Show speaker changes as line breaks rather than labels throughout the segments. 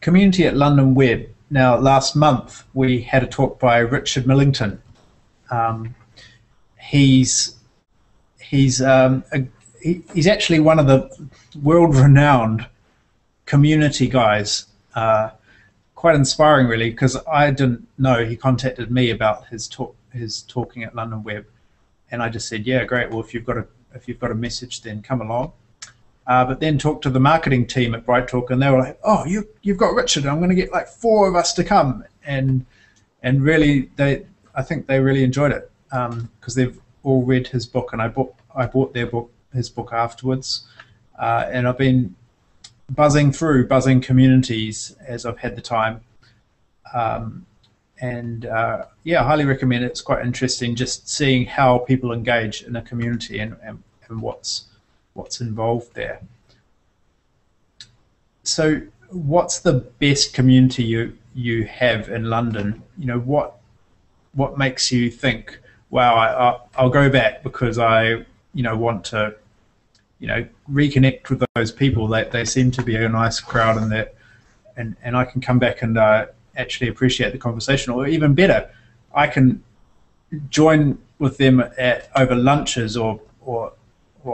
community at London Web. Now, last month we had a talk by Richard Millington. Um, he's he's actually one of the world-renowned community guys. Quite inspiring, really, because I didn't know. He contacted me about his talking at London Web, and I just said, "Yeah, great. Well, if you've got a message, then come along." But then talked to the marketing team at Bright Talk, and they were like, "Oh, you've got Richard. I'm going to get like 4 of us to come," and really I think they really enjoyed it because they've all read his book, and I bought his book afterwards, and I've been buzzing communities as I've had the time, yeah, I highly recommend it. It's quite interesting just seeing how people engage in a community and what's involved there. So what's the best community you have in London? You know, what makes you think, wow, I'll go back because I want to reconnect with those people. They seem to be a nice crowd, and I can come back and actually appreciate the conversation, or even better, I can join with them over lunches, or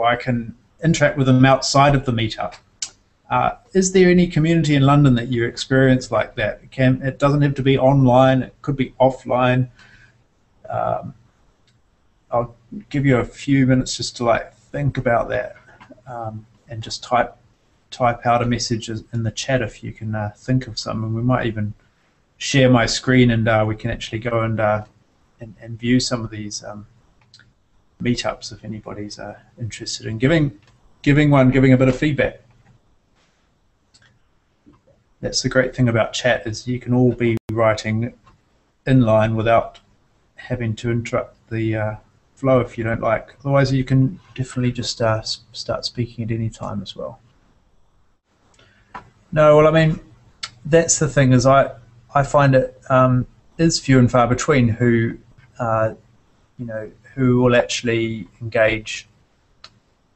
I can interact with them outside of the meetup. Is there any community in London that you experience like that? It doesn't have to be online, it could be offline. I'll give you a few minutes just to think about that, and just type out a message in the chat if you can think of some, and we might even share my screen, and we can actually go and view some of these meetups if anybody's interested in giving a bit of feedback. That's the great thing about chat, is you can all be writing inline without having to interrupt the flow if you don't like. Otherwise, you can definitely just start speaking at any time as well. No, well, I mean, that's the thing, is I find it is few and far between who will actually engage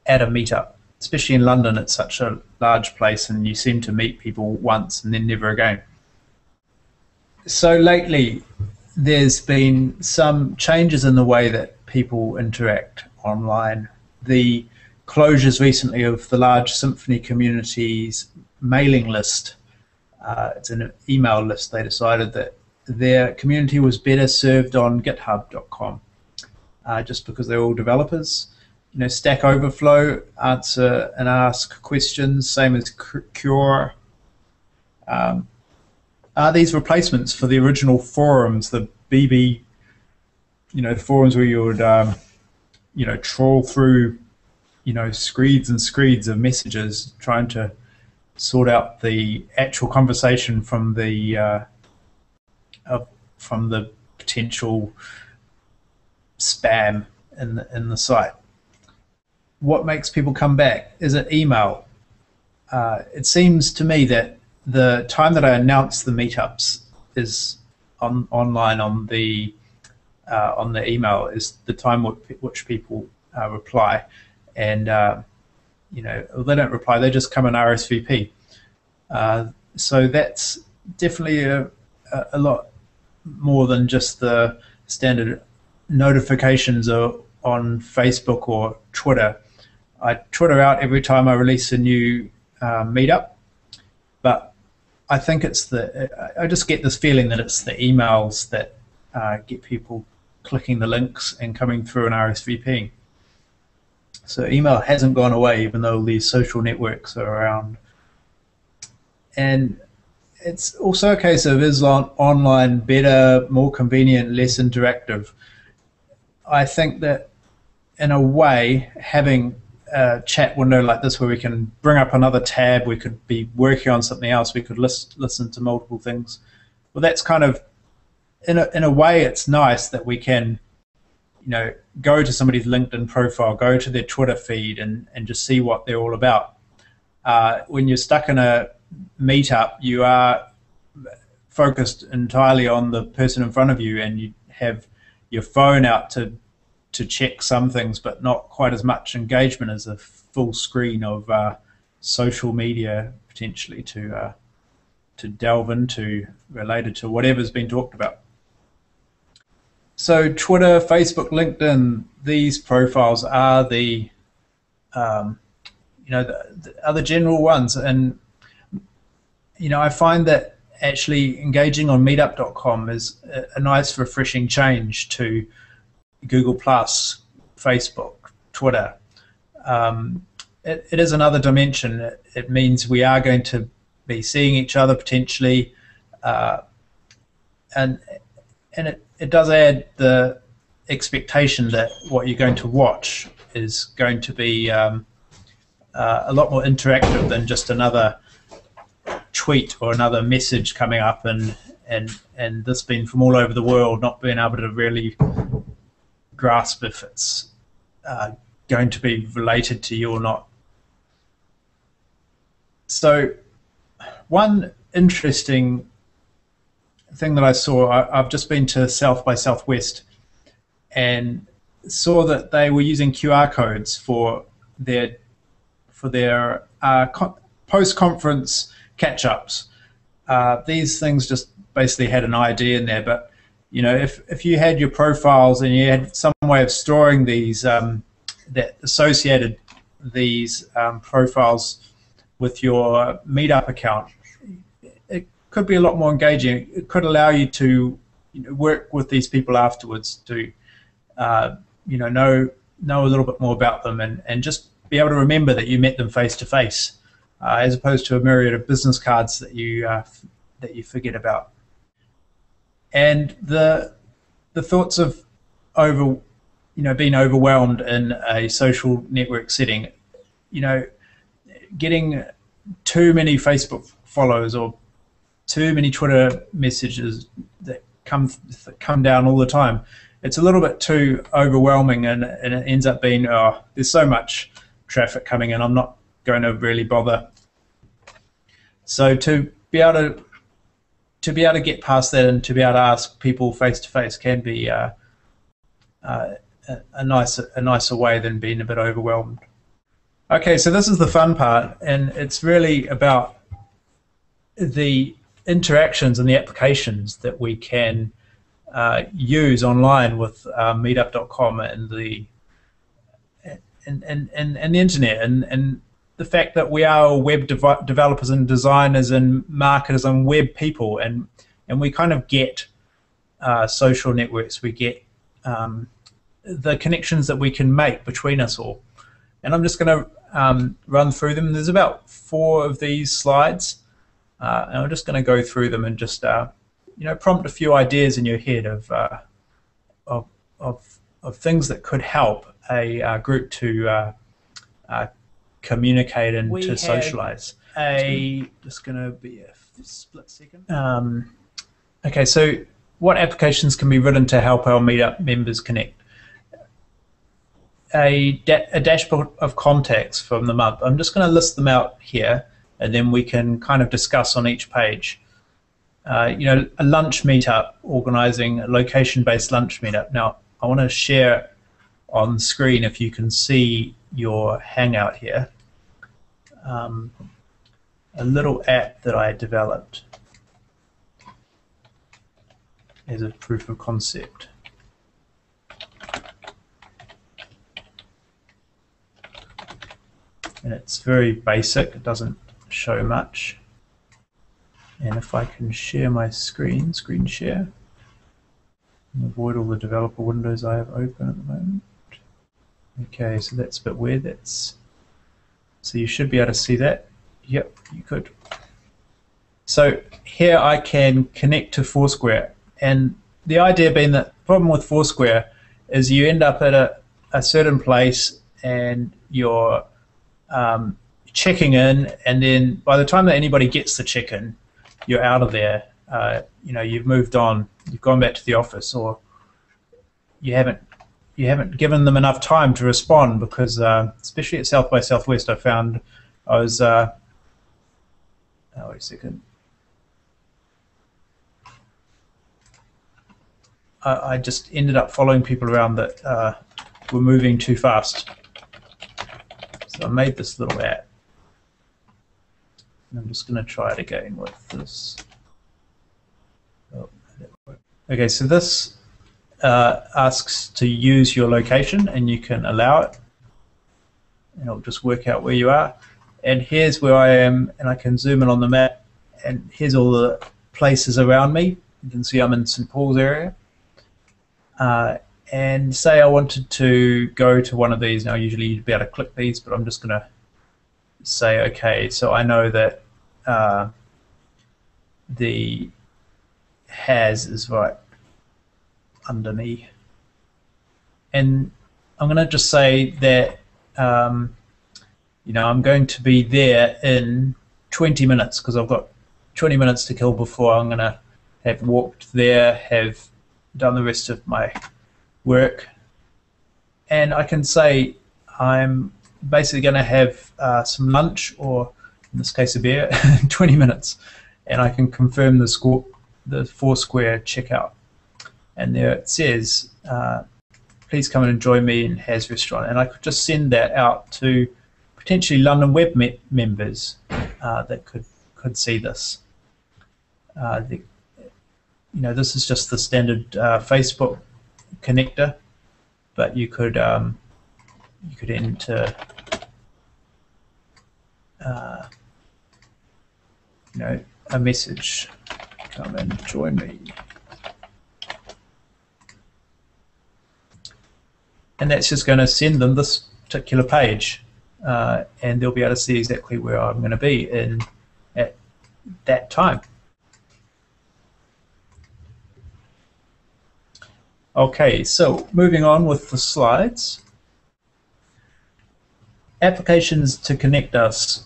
at a meetup, especially in London. It's such a large place, and you seem to meet people once and then never again. So lately, there's been some changes in the way that people interact online. The closures recently of the large Symphony community's mailing list, it's an email list. They decided that their community was better served on github.com, just because they're all developers. Stack Overflow answer and ask questions, same as Cure. Are these replacements for the original forums, the BB, forums where you would, trawl through, screeds and screeds of messages, trying to sort out the actual conversation from the potential spam in the site? What makes people come back? Is it email? It seems to me that the time that I announce the meetups is online on the email is the time which people reply, and they don't reply, they just come in RSVP. So that's definitely a lot more than just the standard notifications on Facebook or Twitter. I Twitter out every time I release a new meetup, but I think I just get this feeling that it's the emails that get people clicking the links and coming through an RSVP. So email hasn't gone away, even though these social networks are around. And it's also a case of, is online better, more convenient, less interactive? I think that in a way, having a chat window like this where we can bring up another tab, we could be working on something else, we could listen to multiple things. Well, that's kind of, in a way, it's nice that we can, go to somebody's LinkedIn profile, go to their Twitter feed, and just see what they're all about. When you're stuck in a meetup, you are focused entirely on the person in front of you, and you have your phone out to check some things, but not quite as much engagement as a full screen of social media potentially to delve into related to whatever's been talked about. So Twitter, Facebook, LinkedIn, these profiles are the are the general ones, and I find that actually engaging on Meetup.com is a nice, refreshing change to Google Plus, Facebook, Twitter. It is another dimension. It means we are going to be seeing each other potentially, and it does add the expectation that what you're going to watch is going to be a lot more interactive than just another tweet or another message coming up and this being from all over the world, not being able to really grasp if it's going to be related to you or not. So one interesting thing that I saw, I've just been to South by Southwest and saw that they were using QR codes for their post-conference catch-ups. These things just basically had an ID in there, but if you had your profiles and you had some way of storing these that associated these profiles with your Meetup account, it could be a lot more engaging. It could allow you to work with these people afterwards to know a little bit more about them and just be able to remember that you met them face to face, as opposed to a myriad of business cards that you forget about. And the thoughts of being overwhelmed in a social network setting, getting too many Facebook follows or too many Twitter messages that come down all the time. It's a little bit too overwhelming, and it ends up being, there's so much traffic coming in, I'm not going to really bother. So to be able to get past that and to be able to ask people face to face can be a nicer way than being a bit overwhelmed. Okay, so this is the fun part, and it's really about the interactions and the applications that we can use online with Meetup.com and the internet, and the fact that we are web developers and designers and marketers and web people, and we kind of get social networks, we get the connections that we can make between us all. And I'm just going to run through them. There's about 4 of these slides, and I'm just going to go through them and just prompt a few ideas in your head of things that could help a group to communicate and to socialize. Just going to be a split second. Okay, so what applications can be written to help our Meetup members connect? A dashboard of contacts from the month. I'm just going to list them out here, and then we can kind of discuss on each page. A lunch meetup, organizing a location-based lunch meetup. Now, I want to share on screen if you can see your Hangout here. A little app that I developed as a proof of concept. And it's very basic, it doesn't show much. And if I can share my screen share, and avoid all the developer windows I have open at the moment. Okay, so that's a bit weird. So you should be able to see that. Yep, you could. So here I can connect to Foursquare, and the idea being that the problem with Foursquare is you end up at a certain place and you're checking in, and then by the time that anybody gets the check-in, you're out of there. You've moved on, you've gone back to the office, or you haven't given them enough time to respond, because especially at South by Southwest, I found I was wait a second. I just ended up following people around that were moving too fast. So I made this little app. And I'm just going to try it again with this. Oh, okay, so this asks to use your location, and you can allow it, and it'll just work out where you are. And here's where I am, and I can zoom in on the map, and here's all the places around me. You can see I'm in St. Paul's area. And say I wanted to go to one of these. Now usually you'd be able to click these, but I'm just going to say, okay, so I know that the has is right under me. And I'm going to just say that you know, I'm going to be there in 20 minutes because I've got 20 minutes to kill before I'm going to have walked there, have done the rest of my work. And I can say I'm basically going to have some lunch, or in this case a beer, in 20 minutes. And I can confirm the Foursquare checkout. And there it says, please come and enjoy me in Has Restaurant. And I could just send that out to potentially London Web members that could see this. You know, this is just the standard Facebook connector, but you could enter you know, a message, come and join me. And that's just going to send them this particular page, and they'll be able to see exactly where I'm going to be at that time. Okay, so moving on with the slides. Applications to connect us.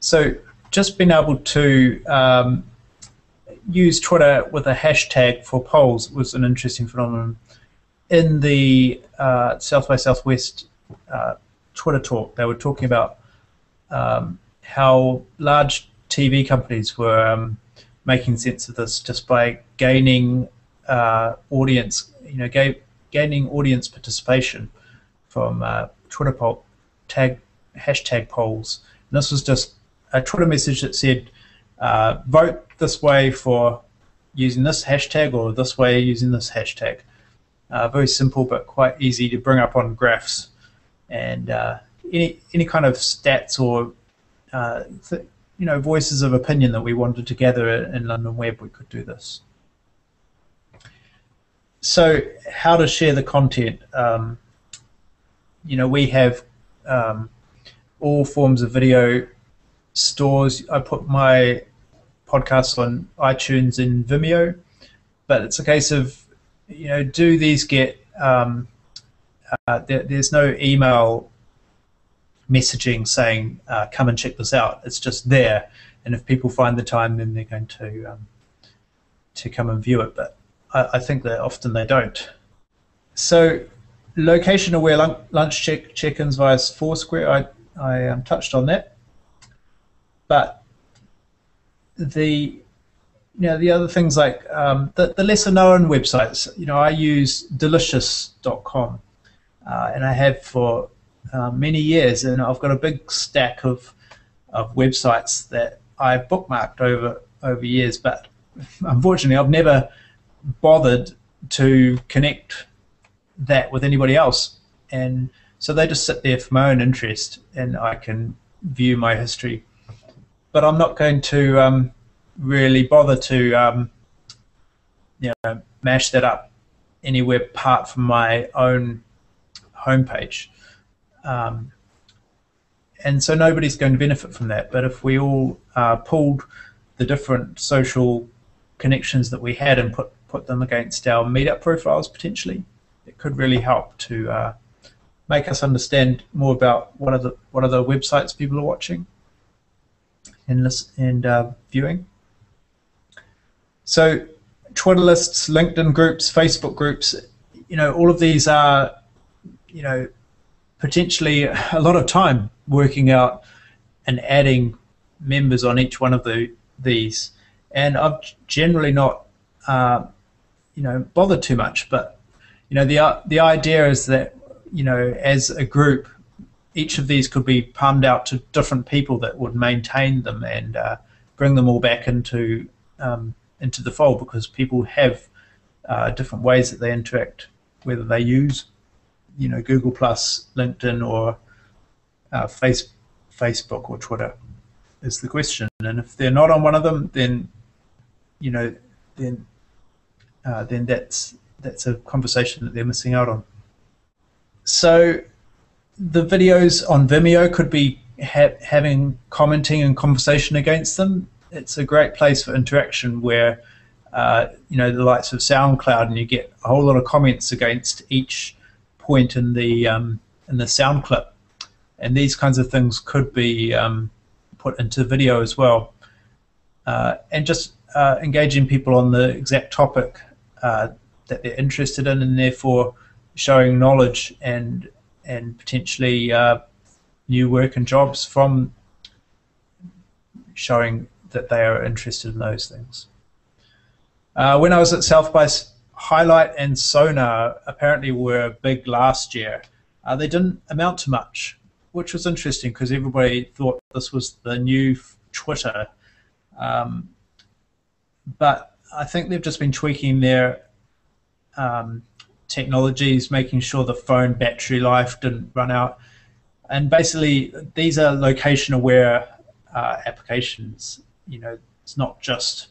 So just being able to use Twitter with a hashtag for polls was an interesting phenomenon. In the South by Southwest Twitter talk, they were talking about how large TV companies were making sense of this just by gaining audience, you know, gaining audience participation from Twitter hashtag polls. And this was just a Twitter message that said, vote this way for using this hashtag, or this way using this hashtag. Very simple, but quite easy to bring up on graphs. And any kind of stats or you know, voices of opinion that we wanted to gather in London Web, we could do this. So how to share the content? You know, we have all forms of video stores. I put my podcast on iTunes and Vimeo, but it's a case of, you know, do these get there's no email messaging saying come and check this out. It's just there, and if people find the time, then they're going to come and view it, but I think that often they don't. So location aware lunch check-ins via Foursquare, I touched on that, but the other things like the lesser known websites, you know, I use delicious.com and I have for many years, and I've got a big stack of websites that I bookmarked over years, but unfortunately I've never bothered to connect that with anybody else, and so they just sit there for my own interest, and I can view my history, but I'm not going to really bother to you know, mash that up anywhere apart from my own homepage. And so nobody's going to benefit from that. But if we all pulled the different social connections that we had and put them against our meetup profiles, potentially, it could really help to make us understand more about what are the websites people are watching and viewing. So Twitter lists, LinkedIn groups, Facebook groups, you know, all of these are, you know, potentially a lot of time working out and adding members on each one of these, and I've generally not you know, bothered too much. But you know, the idea is that, you know, as a group, each of these could be palmed out to different people that would maintain them and bring them all back into the fold, because people have different ways that they interact, whether they use, Google Plus, LinkedIn, or Facebook or Twitter is the question. And if they're not on one of them, then then that's a conversation that they're missing out on. So the videos on Vimeo could be having commenting and conversation against them. It's a great place for interaction where the likes of SoundCloud, and you get a whole lot of comments against each point in the sound clip, and these kinds of things could be put into video as well, and just engaging people on the exact topic that they're interested in, and therefore showing knowledge and potentially new work and jobs from showing that they are interested in those things. When I was at South by, Highlight and Sonar apparently were big last year. They didn't amount to much, which was interesting because everybody thought this was the new Twitter. But I think they've just been tweaking their technologies, making sure the phone battery life didn't run out. And basically, these are location-aware applications. It's not just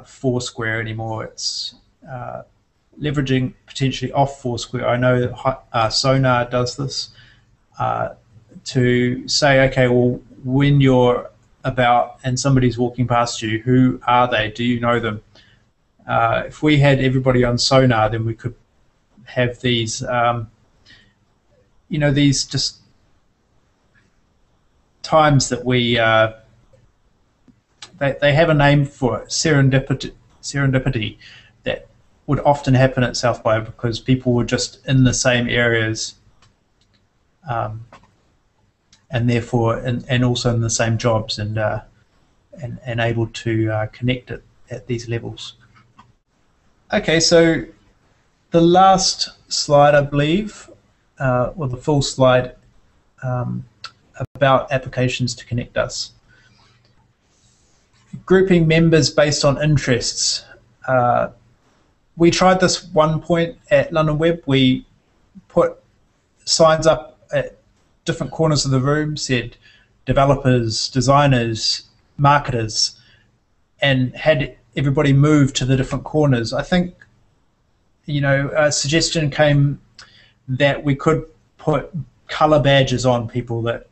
Foursquare anymore. It's leveraging potentially off Foursquare. I know Sonar does this to say, okay, well, when you're about and somebody's walking past you, who are they? Do you know them? If we had everybody on Sonar, then we could have these, these just times that we they have a name for it, serendipity, that would often happen at South by because people were just in the same areas, and therefore and also in the same jobs, and able to connect it at these levels. Okay, so the last slide, I believe, or the full slide about applications to connect us. Grouping members based on interests. We tried this one point at London Web. We put signs up at different corners of the room, said developers, designers, marketers, and had everybody move to the different corners. I think, a suggestion came that we could put color badges on people that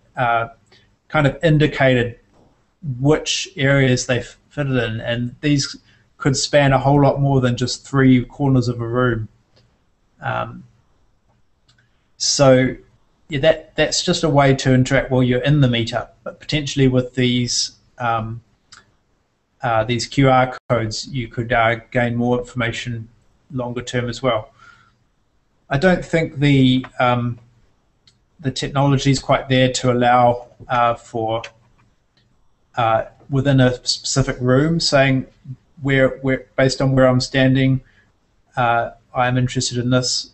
kind of indicated which areas they fitted in, and these could span a whole lot more than just 3 corners of a room. So yeah, that's just a way to interact while you're in the meetup, but potentially with these QR codes, you could gain more information longer term as well. I don't think the technology is quite there to allow for within a specific room saying where based on where I'm standing, I'm interested in this.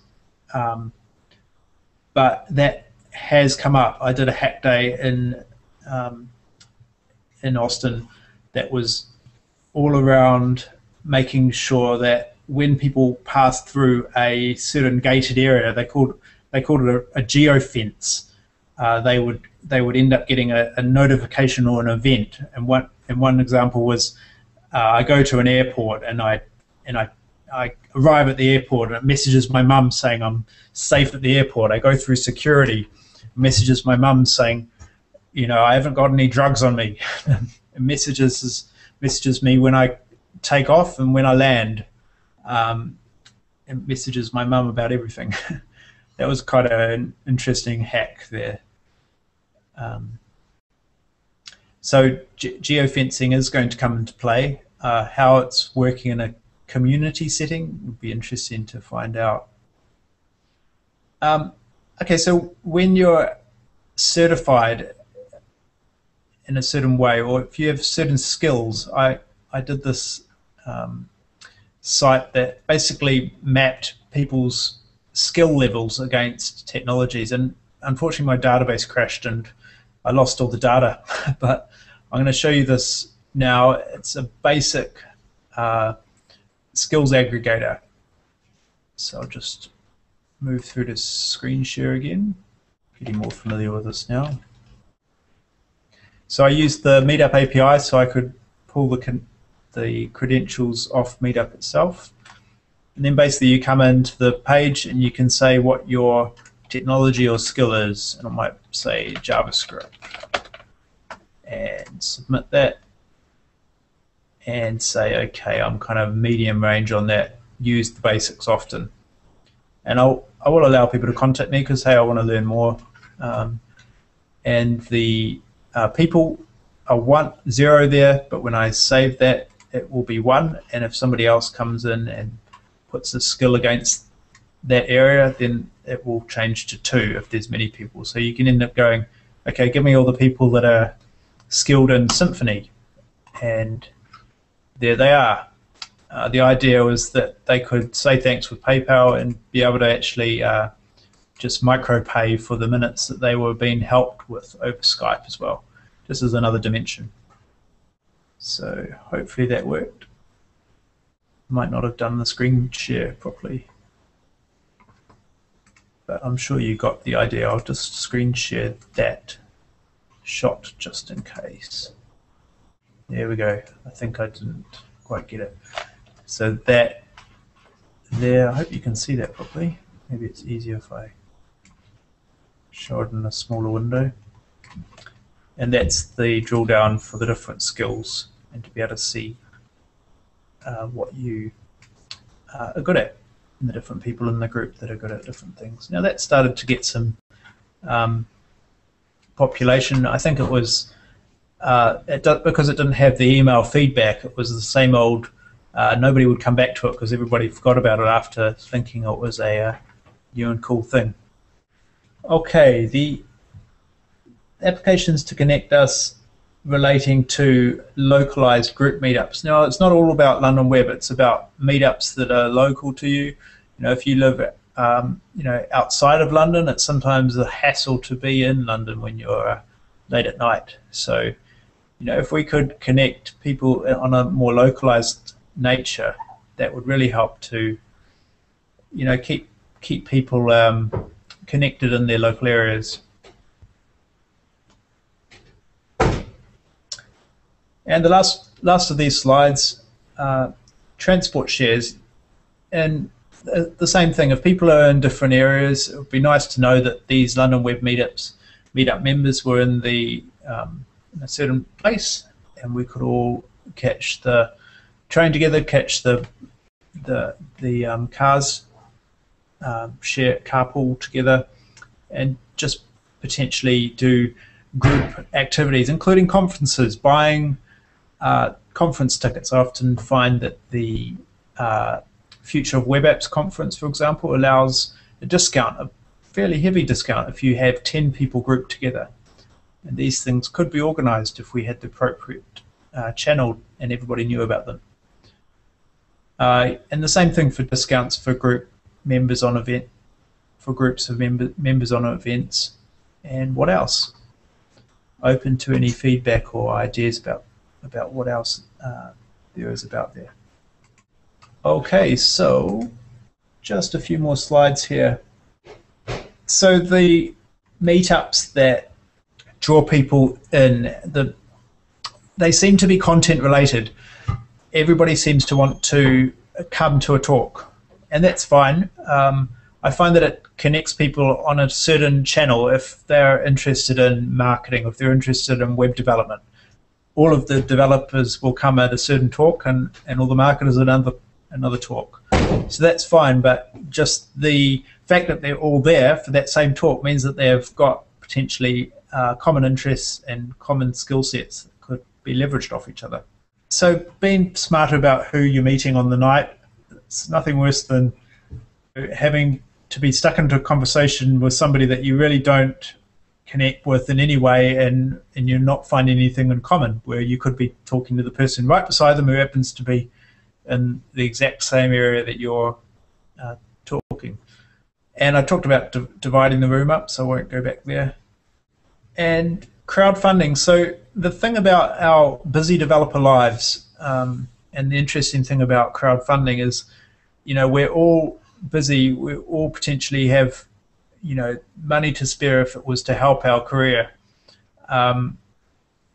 But that has come up. I did a hack day in Austin that was all around making sure that when people passed through a certain gated area, they called it a geofence. They would end up getting a notification or an event. And one example was I go to an airport and I arrive at the airport and it messages my mum saying I'm safe at the airport. I go through security, messages my mum saying, I haven't got any drugs on me. It messages me when I take off and when I land. It messages my mum about everything. That was quite an interesting hack there. So geofencing is going to come into play. How it's working in a community setting would be interesting to find out. Okay, so when you're certified in a certain way, or if you have certain skills, I did this site that basically mapped people's skill levels against technologies, and unfortunately my database crashed and I lost all the data, but I'm going to show you this now. It's a basic skills aggregator. So I'll just move through to screen share again, getting more familiar with this now. So I used the Meetup API so I could pull the credentials off Meetup itself. And then basically you come into the page and you can say what your technology or skill is. And I might say JavaScript. And submit that. And say, okay, I'm kind of medium range on that. Use the basics often. And I will allow people to contact me because, hey, I want to learn more. And the people are 0 there, but when I save that, it will be 1. And if somebody else comes in and puts a skill against that area, then it will change to 2 if there's many people. So you can end up going, okay, give me all the people that are skilled in Symfony. And there they are. The idea was that they could say thanks with PayPal and be able to actually just micro pay for the minutes that they were being helped with over Skype as well. This is another dimension. So hopefully that worked. Might not have done the screen share properly, but I'm sure you got the idea. I'll just screen share that shot just in case. There we go. I think I didn't quite get it. So that there, I hope you can see that properly. Maybe it's easier if I show it in a smaller window. And that's the drill down for the different skills and to be able to see what you are good at and the different people in the group that are good at different things. Now that started to get some population. I think it was because it didn't have the email feedback, it was the same old, nobody would come back to it because everybody forgot about it after thinking it was a new and cool thing. Okay, the applications to connect us relating to localized group meetups. Now, it's not all about London Web, it's about meetups that are local to you. You know, if you live outside of London, it's sometimes a hassle to be in London when you're late at night. So, you know, if we could connect people on a more localized nature, that would really help to, you know, keep people connected in their local areas. And the last of these slides, transport shares, and the same thing. If people are in different areas, it would be nice to know that these London Web meetup members were in in a certain place, and we could all catch the train together, catch the cars, share carpool together, and just potentially do group activities, including conferences, buying conference tickets. I often find that the Future of Web Apps conference, for example, allows a discount, a fairly heavy discount, if you have 10 people grouped together. And these things could be organized if we had the appropriate channel and everybody knew about them. And the same thing for discounts for group members on for groups of members on events. And what else? Open to any feedback or ideas about what else there is about there. Okay, so just a few more slides here. So the meetups that draw people in, they seem to be content related. Everybody seems to want to come to a talk, and that's fine. I find that it connects people on a certain channel if they're interested in marketing, if they're interested in web development. All of the developers will come at a certain talk, and all the marketers at another talk. So that's fine, but just the fact that they're all there for that same talk means that they've got potentially common interests and common skill sets that could be leveraged off each other. So being smarter about who you're meeting on the night, it's nothing worse than having to be stuck into a conversation with somebody that you really don't connect with in any way, and you're not finding anything in common, where you could be talking to the person right beside them who happens to be in the exact same area that you're talking. And I talked about dividing the room up, so I won't go back there. And crowdfunding. So the thing about our busy developer lives, and the interesting thing about crowdfunding is, we're all busy. We all potentially have, money to spare if it was to help our career, and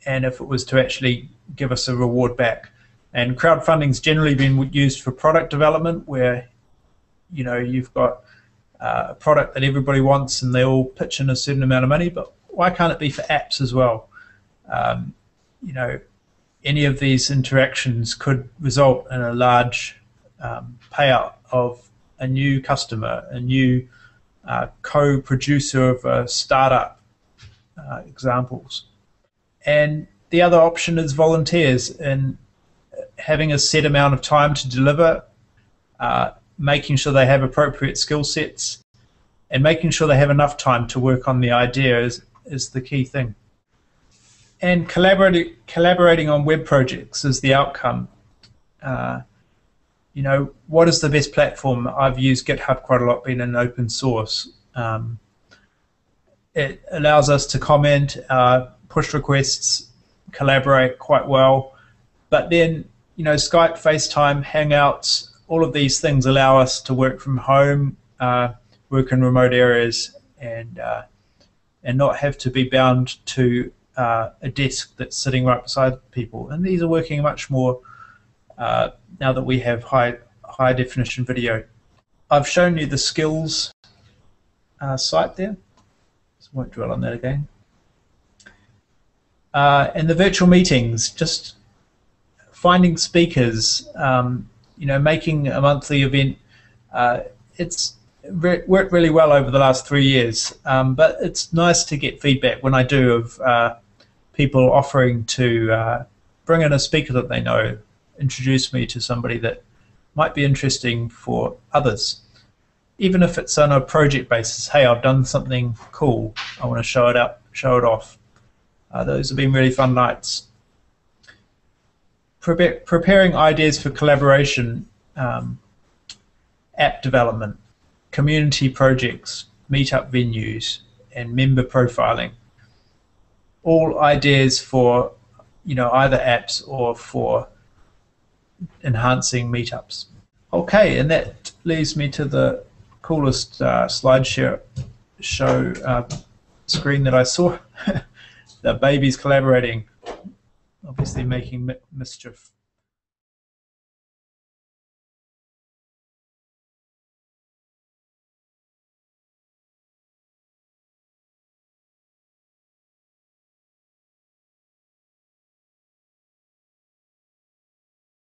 if it was to actually give us a reward back. And crowdfunding's generally been used for product development, where, you've got a product that everybody wants and they all pitch in a certain amount of money. But why can't it be for apps as well? Any of these interactions could result in a large payout of a new customer, a new co-producer of a startup, examples. And the other option is volunteers, and having a set amount of time to deliver, making sure they have appropriate skill sets, and making sure they have enough time to work on the idea is the key thing. And collaborating on web projects is the outcome. What is the best platform? I've used GitHub quite a lot, being an open source. It allows us to comment, push requests, collaborate quite well. But then, Skype, FaceTime, Hangouts, all of these things allow us to work from home, work in remote areas, and not have to be bound to a desk that's sitting right beside people. And these are working much more now that we have high definition video. I've shown you the skills site there, so I won't dwell on that again. And the virtual meetings, just finding speakers, making a monthly event. It's worked really well over the last 3 years, but it's nice to get feedback when I do of people offering to bring in a speaker that they know, introduce me to somebody that might be interesting for others. Even if it's on a project basis, hey, I've done something cool, I want to show it off. Those have been really fun nights. Preparing ideas for collaboration, app development, community projects, meetup venues, and member profiling. All ideas for either apps or for enhancing meetups. Okay, and that leads me to the coolest slideshow screen that I saw. The babies collaborating, obviously making mischief.